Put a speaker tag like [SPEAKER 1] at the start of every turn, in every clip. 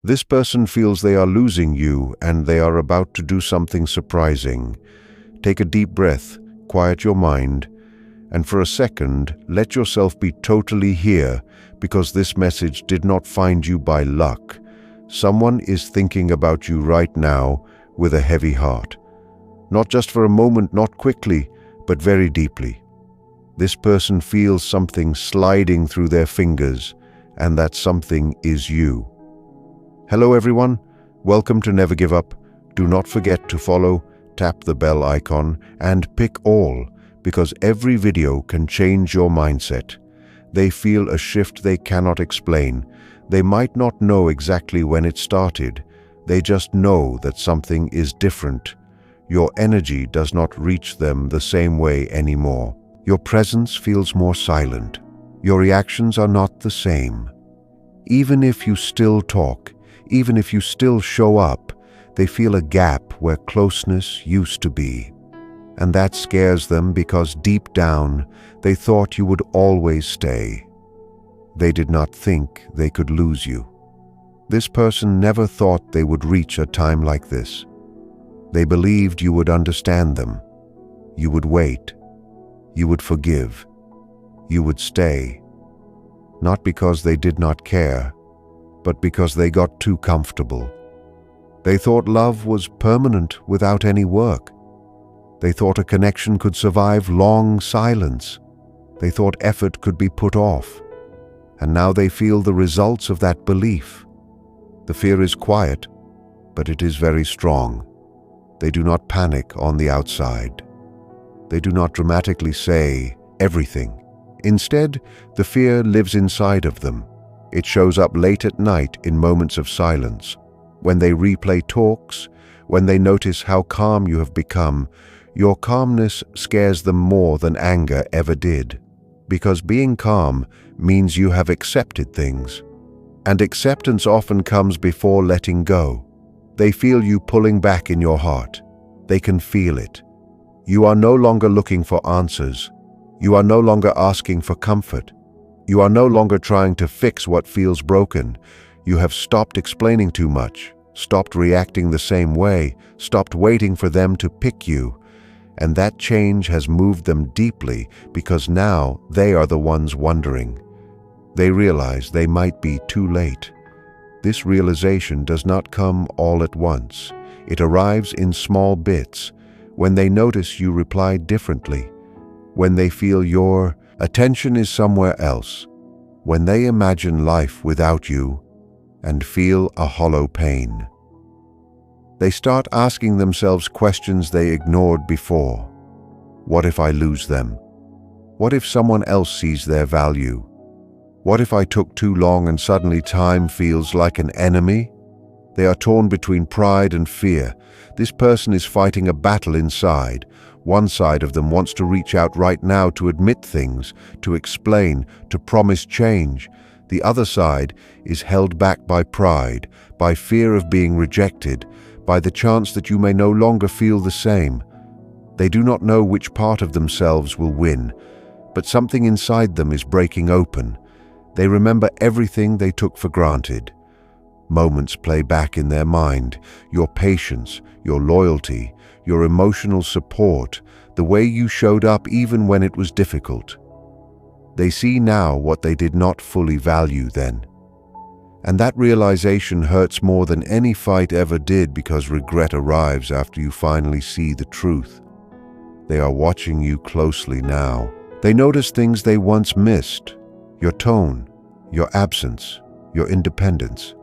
[SPEAKER 1] This person feels they are losing you and they are about to do something surprising. Take a deep breath, quiet your mind, and for a second, let yourself be totally here, because this message did not find you by luck. Someone is thinking about you right now with a heavy heart. Not just for a moment, not quickly, but very deeply. This person feels something sliding through their fingers, and that something is you. Hello everyone, welcome to Never Give Up. Do not forget to follow, tap the bell icon, and pick all, because every video can change your mindset. They feel a shift they cannot explain. They might not know exactly when it started. They just know that something is different. Your energy does not reach them the same way anymore. Your presence feels more silent. Your reactions are not the same. Even if you still talk, even if you still show up, they feel a gap where closeness used to be. And that scares them because deep down, they thought you would always stay. They did not think they could lose you. This person never thought they would reach a time like this. They believed you would understand them. You would wait. You would forgive. You would stay. Not because they did not care, but because they got too comfortable. They thought love was permanent without any work. They thought a connection could survive long silence. They thought effort could be put off. And now they feel the results of that belief. The fear is quiet, but it is very strong. They do not panic on the outside. They do not dramatically say everything. Instead, the fear lives inside of them. It shows up late at night in moments of silence. When they replay talks, when they notice how calm you have become, your calmness scares them more than anger ever did. Because being calm means you have accepted things. And acceptance often comes before letting go. They feel you pulling back in your heart. They can feel it. You are no longer looking for answers. You are no longer asking for comfort. You are no longer trying to fix what feels broken. You have stopped explaining too much, stopped reacting the same way, stopped waiting for them to pick you. And that change has moved them deeply because now they are the ones wondering. They realize they might be too late. This realization does not come all at once. It arrives in small bits, when they notice you reply differently, when they feel your attention is somewhere else, when they imagine life without you and feel a hollow pain. They start asking themselves questions they ignored before. What if I lose them? What if someone else sees their value? What if I took too long and suddenly time feels like an enemy? They are torn between pride and fear. This person is fighting a battle inside. One side of them wants to reach out right now to admit things, to explain, to promise change. The other side is held back by pride, by fear of being rejected, by the chance that you may no longer feel the same. They do not know which part of themselves will win, but something inside them is breaking open. They remember everything they took for granted. Moments play back in their mind, your patience, your loyalty, your emotional support, the way you showed up even when it was difficult. They see now what they did not fully value then. And that realization hurts more than any fight ever did because regret arrives after you finally see the truth. They are watching you closely now. They notice things they once missed, your tone, your absence, your independence.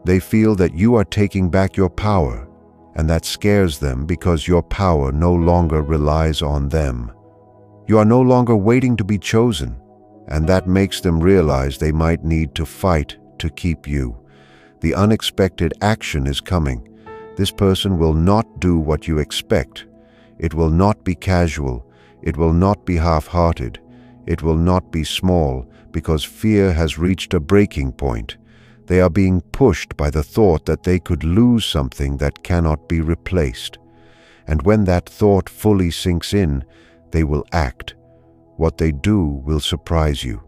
[SPEAKER 1] They feel that you are taking back your power, and that scares them because your power no longer relies on them. You are no longer waiting to be chosen, and that makes them realize they might need to fight to keep you. The unexpected action is coming. This person will not do what you expect. It will not be casual. It will not be half-hearted. It will not be small, because fear has reached a breaking point. They are being pushed by the thought that they could lose something that cannot be replaced. And when that thought fully sinks in, they will act. What they do will surprise you.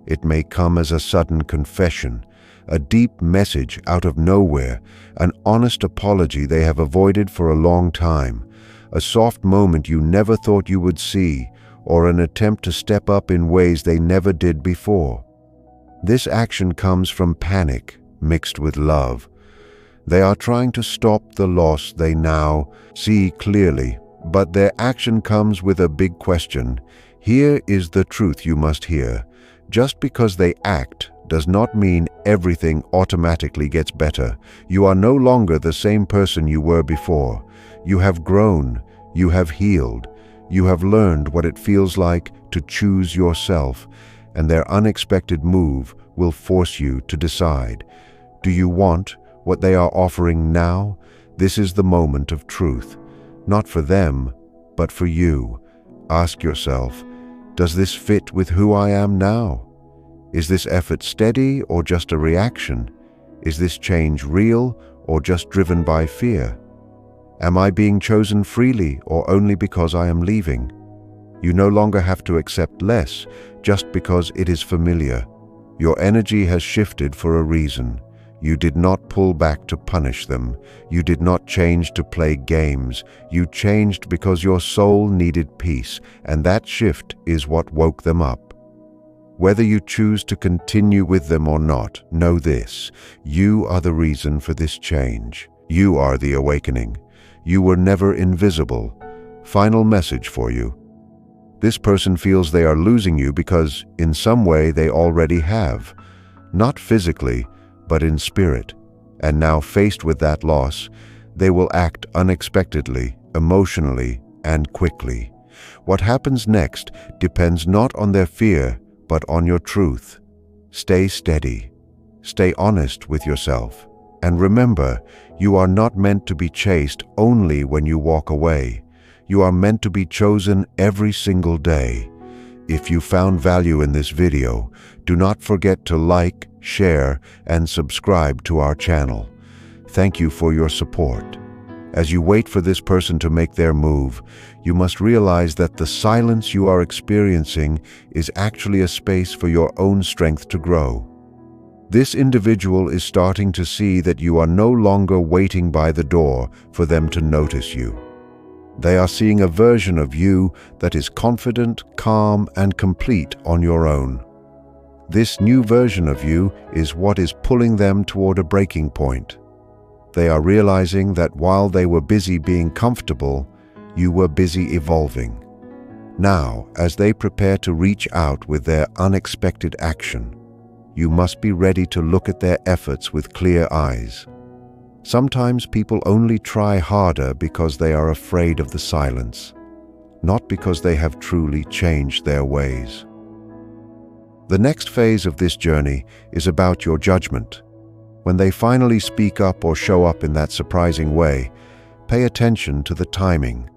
[SPEAKER 1] It may come as a sudden confession, a deep message out of nowhere, an honest apology they have avoided for a long time, a soft moment you never thought you would see, or an attempt to step up in ways they never did before. This action comes from panic mixed with love. They are trying to stop the loss they now see clearly, but their action comes with a big question. Here is the truth you must hear. Just because they act does not mean everything automatically gets better. You are no longer the same person you were before. You have grown, you have healed, you have learned what it feels like to choose yourself, and their unexpected move will force you to decide. Do you want what they are offering now? This is the moment of truth. Not for them, but for you. Ask yourself, does this fit with who I am now? Is this effort steady or just a reaction? Is this change real or just driven by fear? Am I being chosen freely or only because I am leaving? You no longer have to accept less just because it is familiar. Your energy has shifted for a reason. You did not pull back to punish them. You did not change to play games. You changed because your soul needed peace, and that shift is what woke them up. Whether you choose to continue with them or not, know this: you are the reason for this change. You are the awakening. You were never invisible. Final message for you. This person feels they are losing you because, in some way, they already have. Not physically, but in spirit. And now, faced with that loss, they will act unexpectedly, emotionally, and quickly. What happens next depends not on their fear, but on your truth. Stay steady. Stay honest with yourself. And remember, you are not meant to be chased only when you walk away. You are meant to be chosen every single day. If you found value in this video, do not forget to like, share, and subscribe to our channel. Thank you for your support. As you wait for this person to make their move, you must realize that the silence you are experiencing is actually a space for your own strength to grow. This individual is starting to see that you are no longer waiting by the door for them to notice you. They are seeing a version of you that is confident, calm, and complete on your own. This new version of you is what is pulling them toward a breaking point. They are realizing that while they were busy being comfortable, you were busy evolving. Now, as they prepare to reach out with their unexpected action, you must be ready to look at their efforts with clear eyes. Sometimes people only try harder because they are afraid of the silence, not because they have truly changed their ways. The next phase of this journey is about your judgment. When they finally speak up or show up in that surprising way, pay attention to the timing.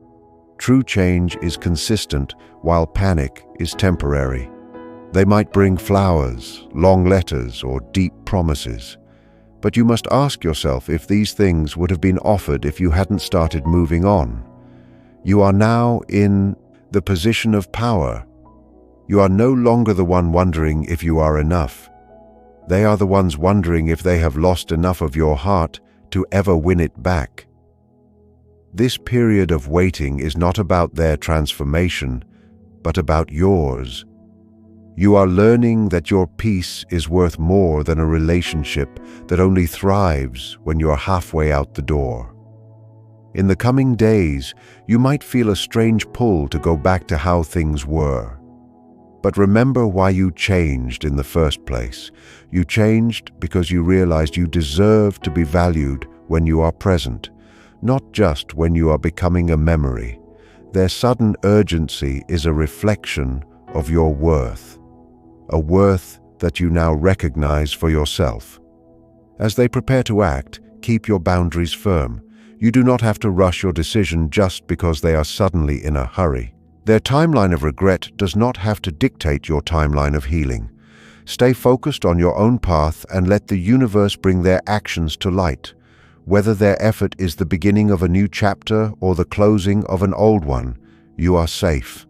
[SPEAKER 1] True change is consistent, while panic is temporary. They might bring flowers, long letters, or deep promises. But you must ask yourself if these things would have been offered if you hadn't started moving on. You are now in the position of power. You are no longer the one wondering if you are enough. They are the ones wondering if they have lost enough of your heart to ever win it back. This period of waiting is not about their transformation, but about yours. You are learning that your peace is worth more than a relationship that only thrives when you are halfway out the door. In the coming days, you might feel a strange pull to go back to how things were. But remember why you changed in the first place. You changed because you realized you deserve to be valued when you are present, not just when you are becoming a memory. Their sudden urgency is a reflection of your worth, a worth that you now recognize for yourself. As they prepare to act, keep your boundaries firm. You do not have to rush your decision just because they are suddenly in a hurry. Their timeline of regret does not have to dictate your timeline of healing. Stay focused on your own path and let the universe bring their actions to light. Whether their effort is the beginning of a new chapter or the closing of an old one, you are safe.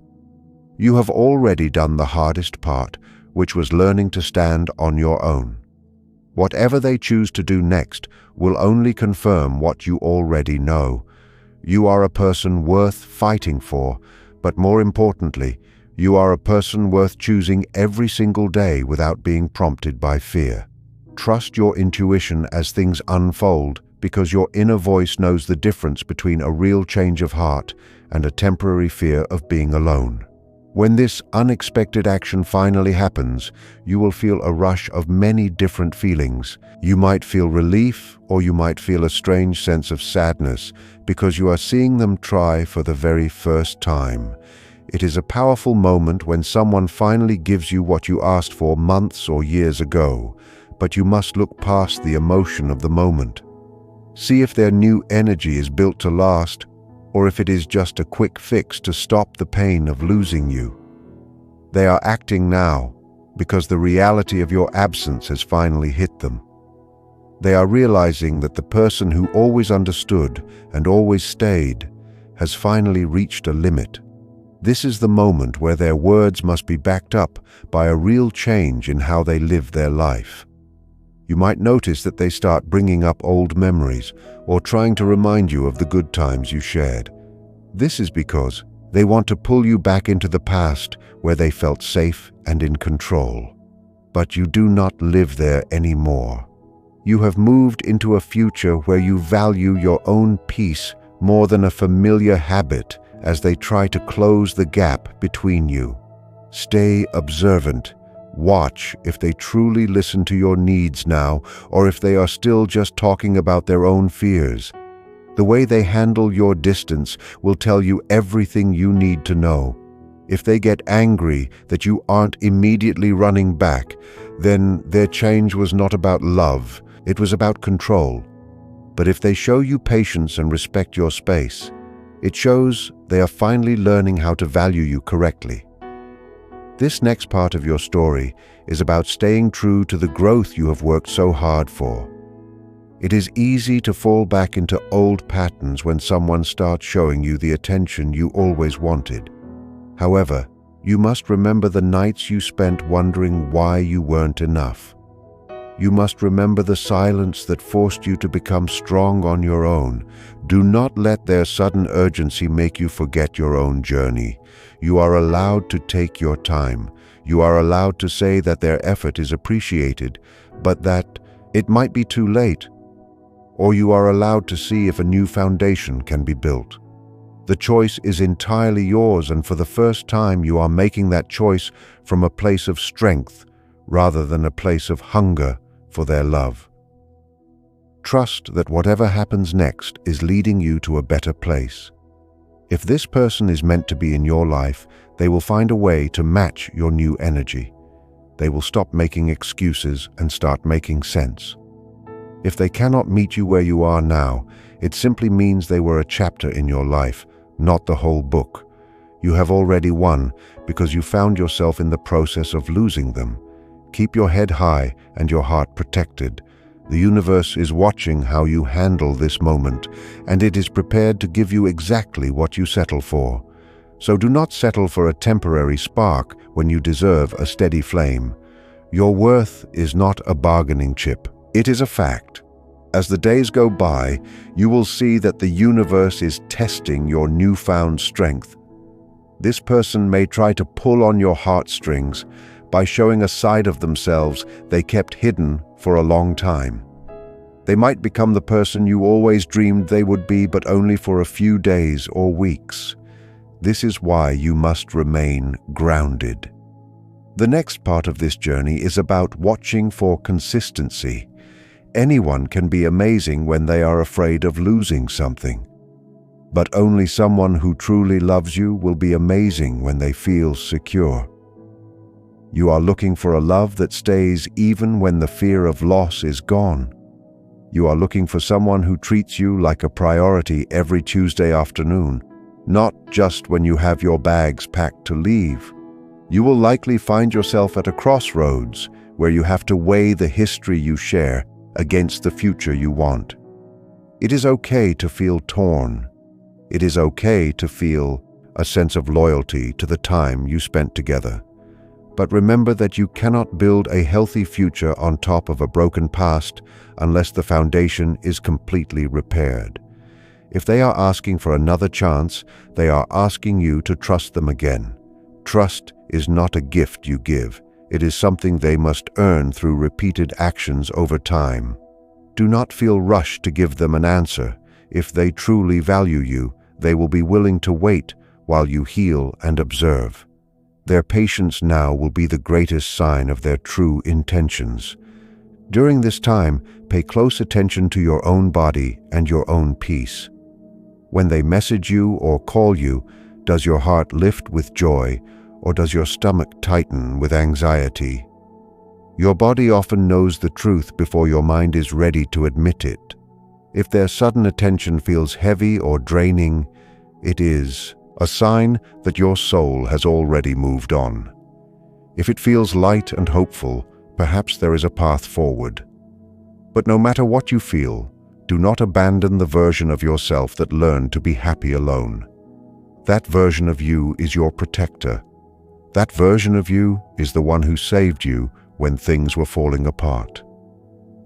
[SPEAKER 1] You have already done the hardest part, which was learning to stand on your own. Whatever they choose to do next will only confirm what you already know. You are a person worth fighting for, but more importantly, you are a person worth choosing every single day without being prompted by fear. Trust your intuition as things unfold, because your inner voice knows the difference between a real change of heart and a temporary fear of being alone. When this unexpected action finally happens, you will feel a rush of many different feelings. You might feel relief, or you might feel a strange sense of sadness, because you are seeing them try for the very first time. It is a powerful moment when someone finally gives you what you asked for months or years ago, but you must look past the emotion of the moment. See if their new energy is built to last, or if it is just a quick fix to stop the pain of losing you. They are acting now because the reality of your absence has finally hit them. They are realizing that the person who always understood and always stayed has finally reached a limit. This is the moment where their words must be backed up by a real change in how they live their life. You might notice that they start bringing up old memories or trying to remind you of the good times you shared. This is because they want to pull you back into the past where they felt safe and in control. But you do not live there anymore. You have moved into a future where you value your own peace more than a familiar habit as they try to close the gap between you. Stay observant. Watch if they truly listen to your needs now, or if they are still just talking about their own fears. The way they handle your distance will tell you everything you need to know. If they get angry that you aren't immediately running back, then their change was not about love, it was about control. But if they show you patience and respect your space, it shows they are finally learning how to value you correctly. This next part of your story is about staying true to the growth you have worked so hard for. It is easy to fall back into old patterns when someone starts showing you the attention you always wanted. However, you must remember the nights you spent wondering why you weren't enough. You must remember the silence that forced you to become strong on your own. Do not let their sudden urgency make you forget your own journey. You are allowed to take your time. You are allowed to say that their effort is appreciated, but that it might be too late. Or you are allowed to see if a new foundation can be built. The choice is entirely yours, and for the first time you are making that choice from a place of strength rather than a place of hunger for their love. Trust that whatever happens next is leading you to a better place. If this person is meant to be in your life, they will find a way to match your new energy. They will stop making excuses and start making sense. If they cannot meet you where you are now, it simply means they were a chapter in your life, not the whole book. You have already won because you found yourself in the process of losing them. Keep your head high and your heart protected. The universe is watching how you handle this moment, and it is prepared to give you exactly what you settle for. So do not settle for a temporary spark when you deserve a steady flame. Your worth is not a bargaining chip. It is a fact. As the days go by, you will see that the universe is testing your newfound strength. This person may try to pull on your heartstrings by showing a side of themselves they kept hidden for a long time. They might become the person you always dreamed they would be, but only for a few days or weeks. This is why you must remain grounded. The next part of this journey is about watching for consistency. Anyone can be amazing when they are afraid of losing something. But only someone who truly loves you will be amazing when they feel secure. You are looking for a love that stays even when the fear of loss is gone. You are looking for someone who treats you like a priority every Tuesday afternoon, not just when you have your bags packed to leave. You will likely find yourself at a crossroads where you have to weigh the history you share against the future you want. It is okay to feel torn. It is okay to feel a sense of loyalty to the time you spent together. But remember that you cannot build a healthy future on top of a broken past unless the foundation is completely repaired. If they are asking for another chance, they are asking you to trust them again. Trust is not a gift you give. It is something they must earn through repeated actions over time. Do not feel rushed to give them an answer. If they truly value you, they will be willing to wait while you heal and observe. Their patience now will be the greatest sign of their true intentions. During this time, pay close attention to your own body and your own peace. When they message you or call you, does your heart lift with joy, or does your stomach tighten with anxiety? Your body often knows the truth before your mind is ready to admit it. If their sudden attention feels heavy or draining, it is a sign that your soul has already moved on. If it feels light and hopeful, perhaps there is a path forward. But no matter what you feel, do not abandon the version of yourself that learned to be happy alone. That version of you is your protector. That version of you is the one who saved you when things were falling apart.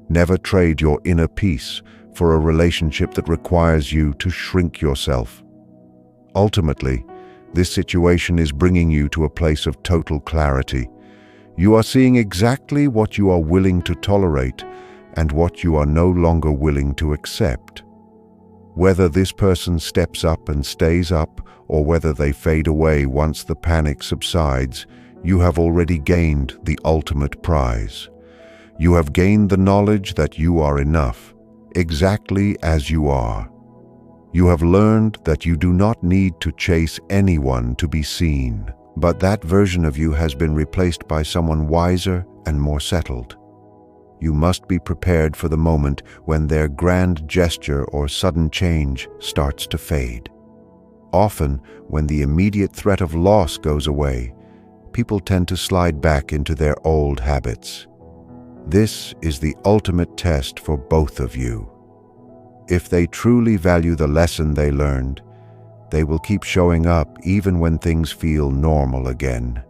[SPEAKER 1] Never trade your inner peace for a relationship that requires you to shrink yourself. Ultimately, this situation is bringing you to a place of total clarity. You are seeing exactly what you are willing to tolerate and what you are no longer willing to accept. Whether this person steps up and stays up, or whether they fade away once the panic subsides, you have already gained the ultimate prize. You have gained the knowledge that you are enough, exactly as you are. You have learned that you do not need to chase anyone to be seen, but that version of you has been replaced by someone wiser and more settled. You must be prepared for the moment when their grand gesture or sudden change starts to fade. Often, when the immediate threat of loss goes away, people tend to slide back into their old habits. This is the ultimate test for both of you. If they truly value the lesson they learned, they will keep showing up even when things feel normal again.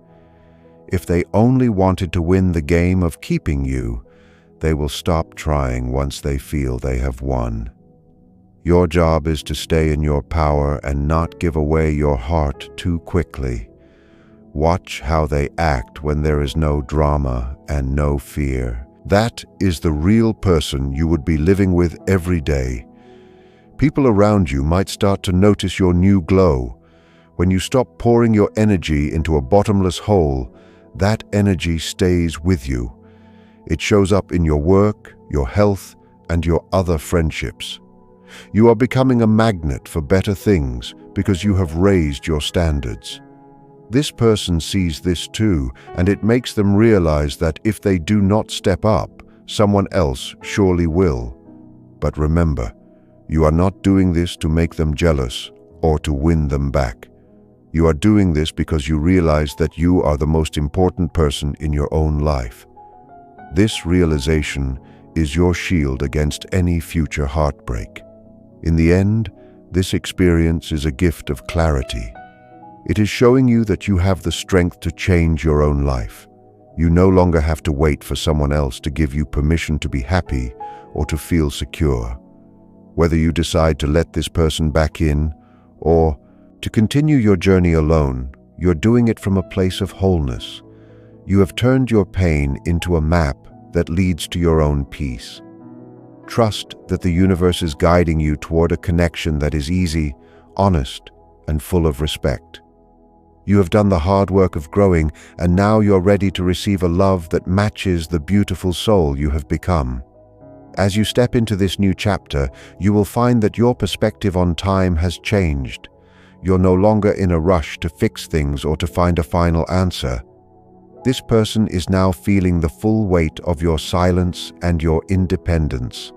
[SPEAKER 1] If they only wanted to win the game of keeping you, they will stop trying once they feel they have won. Your job is to stay in your power and not give away your heart too quickly. Watch how they act when there is no drama and no fear. That is the real person you would be living with every day. People around you might start to notice your new glow. When you stop pouring your energy into a bottomless hole, that energy stays with you. It shows up in your work, your health, and your other friendships. You are becoming a magnet for better things because you have raised your standards. This person sees this too, and it makes them realize that if they do not step up, someone else surely will. But remember, you are not doing this to make them jealous or to win them back. You are doing this because you realize that you are the most important person in your own life. This realization is your shield against any future heartbreak. In the end, this experience is a gift of clarity. It is showing you that you have the strength to change your own life. You no longer have to wait for someone else to give you permission to be happy or to feel secure. Whether you decide to let this person back in or to continue your journey alone, you're doing it from a place of wholeness. You have turned your pain into a map that leads to your own peace. Trust that the universe is guiding you toward a connection that is easy, honest, and full of respect. You have done the hard work of growing, and now you're ready to receive a love that matches the beautiful soul you have become. As you step into this new chapter, you will find that your perspective on time has changed. You're no longer in a rush to fix things or to find a final answer. This person is now feeling the full weight of your silence and your independence.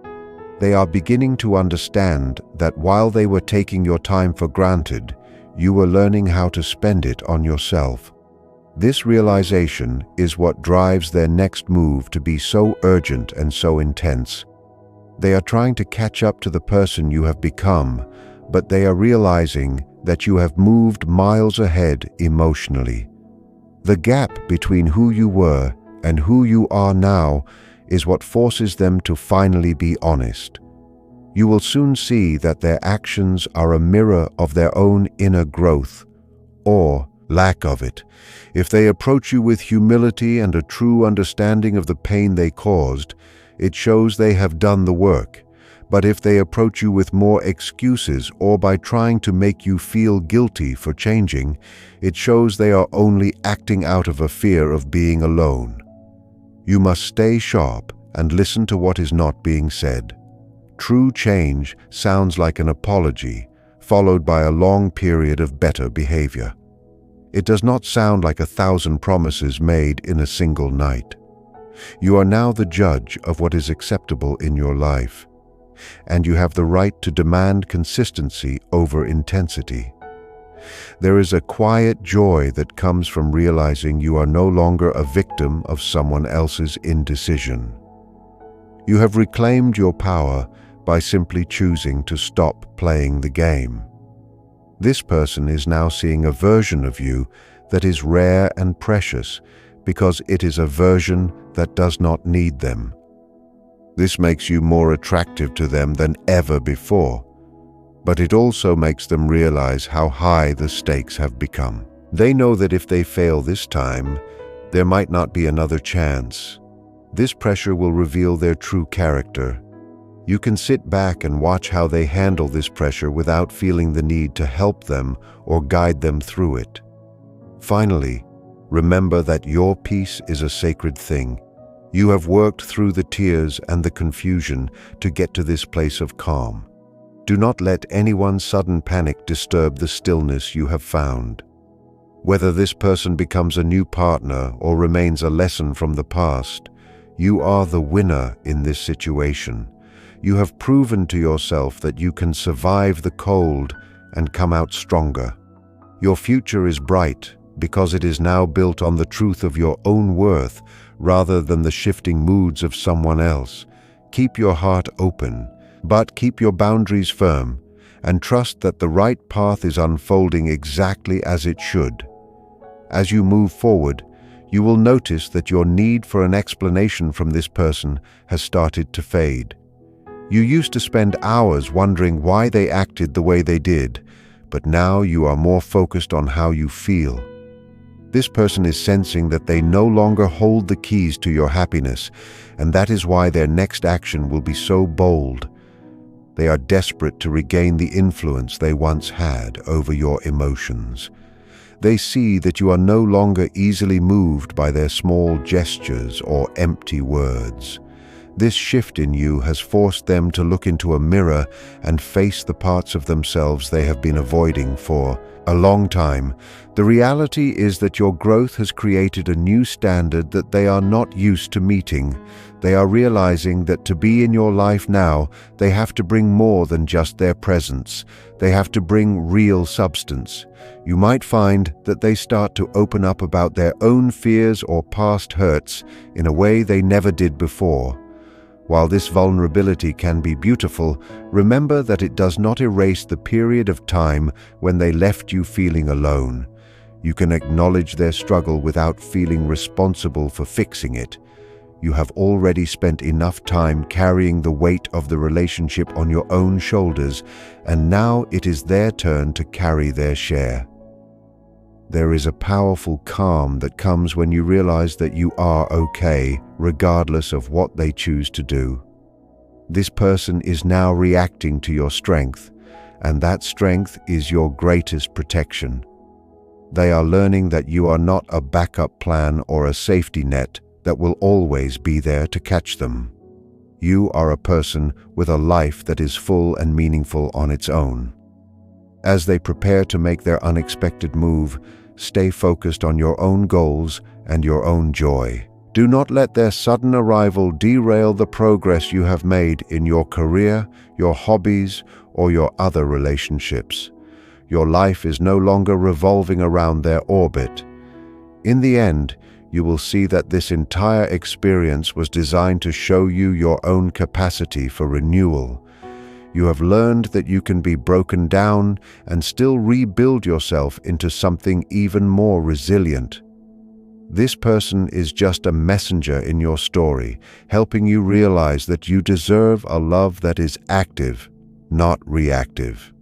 [SPEAKER 1] They are beginning to understand that while they were taking your time for granted, you were learning how to spend it on yourself. This realization is what drives their next move to be so urgent and so intense. They are trying to catch up to the person you have become, but they are realizing that you have moved miles ahead emotionally. The gap between who you were and who you are now is what forces them to finally be honest. You will soon see that their actions are a mirror of their own inner growth, or lack of it. If they approach you with humility and a true understanding of the pain they caused, it shows they have done the work. But if they approach you with more excuses or by trying to make you feel guilty for changing, it shows they are only acting out of a fear of being alone. You must stay sharp and listen to what is not being said. True change sounds like an apology, followed by a long period of better behavior. It does not sound like 1,000 promises made in a single night. You are now the judge of what is acceptable in your life, and you have the right to demand consistency over intensity. There is a quiet joy that comes from realizing you are no longer a victim of someone else's indecision. You have reclaimed your power by simply choosing to stop playing the game. This person is now seeing a version of you that is rare and precious because it is a version that does not need them. This makes you more attractive to them than ever before, but it also makes them realize how high the stakes have become. They know that if they fail this time, there might not be another chance. This pressure will reveal their true character. You can sit back and watch how they handle this pressure without feeling the need to help them or guide them through it. Finally, remember that your peace is a sacred thing. You have worked through the tears and the confusion to get to this place of calm. Do not let anyone's sudden panic disturb the stillness you have found. Whether this person becomes a new partner or remains a lesson from the past, you are the winner in this situation. You have proven to yourself that you can survive the cold and come out stronger. Your future is bright because it is now built on the truth of your own worth rather than the shifting moods of someone else. Keep your heart open, but keep your boundaries firm, and trust that the right path is unfolding exactly as it should. As you move forward, you will notice that your need for an explanation from this person has started to fade. You used to spend hours wondering why they acted the way they did, but now you are more focused on how you feel. This person is sensing that they no longer hold the keys to your happiness, and that is why their next action will be so bold. They are desperate to regain the influence they once had over your emotions. They see that you are no longer easily moved by their small gestures or empty words. This shift in you has forced them to look into a mirror and face the parts of themselves they have been avoiding for a long time. The reality is that your growth has created a new standard that they are not used to meeting. They are realizing that to be in your life now, they have to bring more than just their presence. They have to bring real substance. You might find that they start to open up about their own fears or past hurts in a way they never did before. While this vulnerability can be beautiful, remember that it does not erase the period of time when they left you feeling alone. You can acknowledge their struggle without feeling responsible for fixing it. You have already spent enough time carrying the weight of the relationship on your own shoulders, and now it is their turn to carry their share. There is a powerful calm that comes when you realize that you are okay, regardless of what they choose to do. This person is now reacting to your strength, and that strength is your greatest protection. They are learning that you are not a backup plan or a safety net that will always be there to catch them. You are a person with a life that is full and meaningful on its own. As they prepare to make their unexpected move, stay focused on your own goals and your own joy. Do not let their sudden arrival derail the progress you have made in your career, your hobbies, or your other relationships. Your life is no longer revolving around their orbit. In the end, you will see that this entire experience was designed to show you your own capacity for renewal. You have learned that you can be broken down and still rebuild yourself into something even more resilient. This person is just a messenger in your story, helping you realize that you deserve a love that is active, not reactive.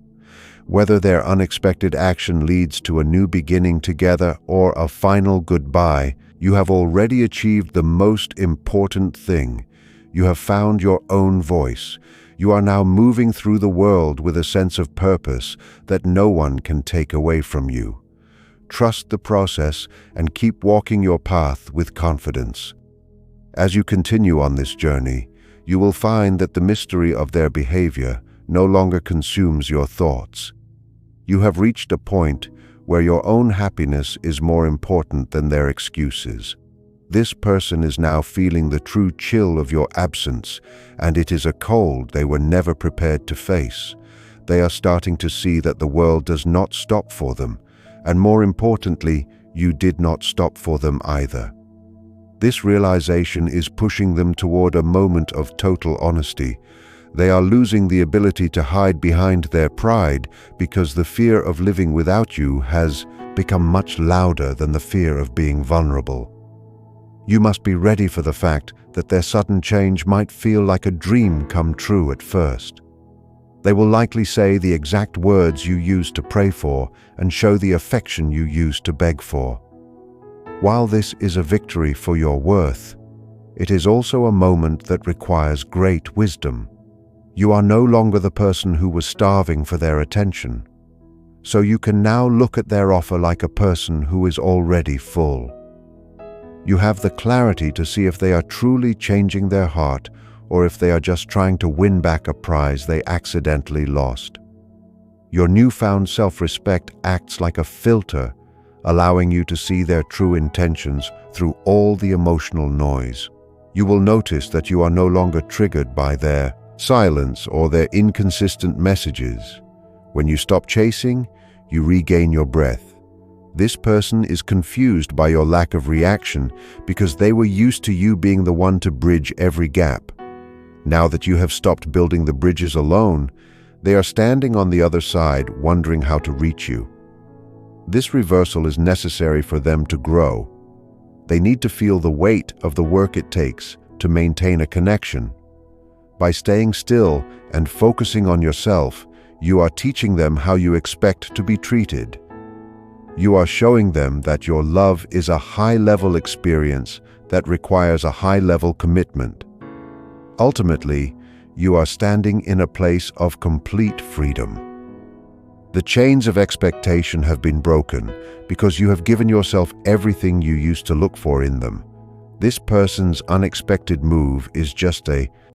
[SPEAKER 1] Whether their unexpected action leads to a new beginning together or a final goodbye, you have already achieved the most important thing. You have found your own voice. You are now moving through the world with a sense of purpose that no one can take away from you. Trust the process and keep walking your path with confidence. As you continue on this journey, you will find that the mystery of their behavior no longer consumes your thoughts. You have reached a point where your own happiness is more important than their excuses. This person is now feeling the true chill of your absence, and it is a cold they were never prepared to face. They are starting to see that the world does not stop for them, and more importantly, you did not stop for them either. This realization is pushing them toward a moment of total honesty. They are losing the ability to hide behind their pride because the fear of living without you has become much louder than the fear of being vulnerable. You must be ready for the fact that their sudden change might feel like a dream come true at first. They will likely say the exact words you used to pray for and show the affection you used to beg for. While this is a victory for your worth, it is also a moment that requires great wisdom. You are no longer the person who was starving for their attention, so you can now look at their offer like a person who is already full. You have the clarity to see if they are truly changing their heart or if they are just trying to win back a prize they accidentally lost. Your newfound self-respect acts like a filter, allowing you to see their true intentions through all the emotional noise. You will notice that you are no longer triggered by their silence or their inconsistent messages. When you stop chasing, you regain your breath. This person is confused by your lack of reaction because they were used to you being the one to bridge every gap. Now that you have stopped building the bridges alone, they are standing on the other side wondering how to reach you. This reversal is necessary for them to grow. They need to feel the weight of the work it takes to maintain a connection. By staying still and focusing on yourself, you are teaching them how you expect to be treated. You are showing them that your love is a high-level experience that requires a high-level commitment. Ultimately, you are standing in a place of complete freedom. The chains of expectation have been broken because you have given yourself everything you used to look for in them. This person's unexpected move is just a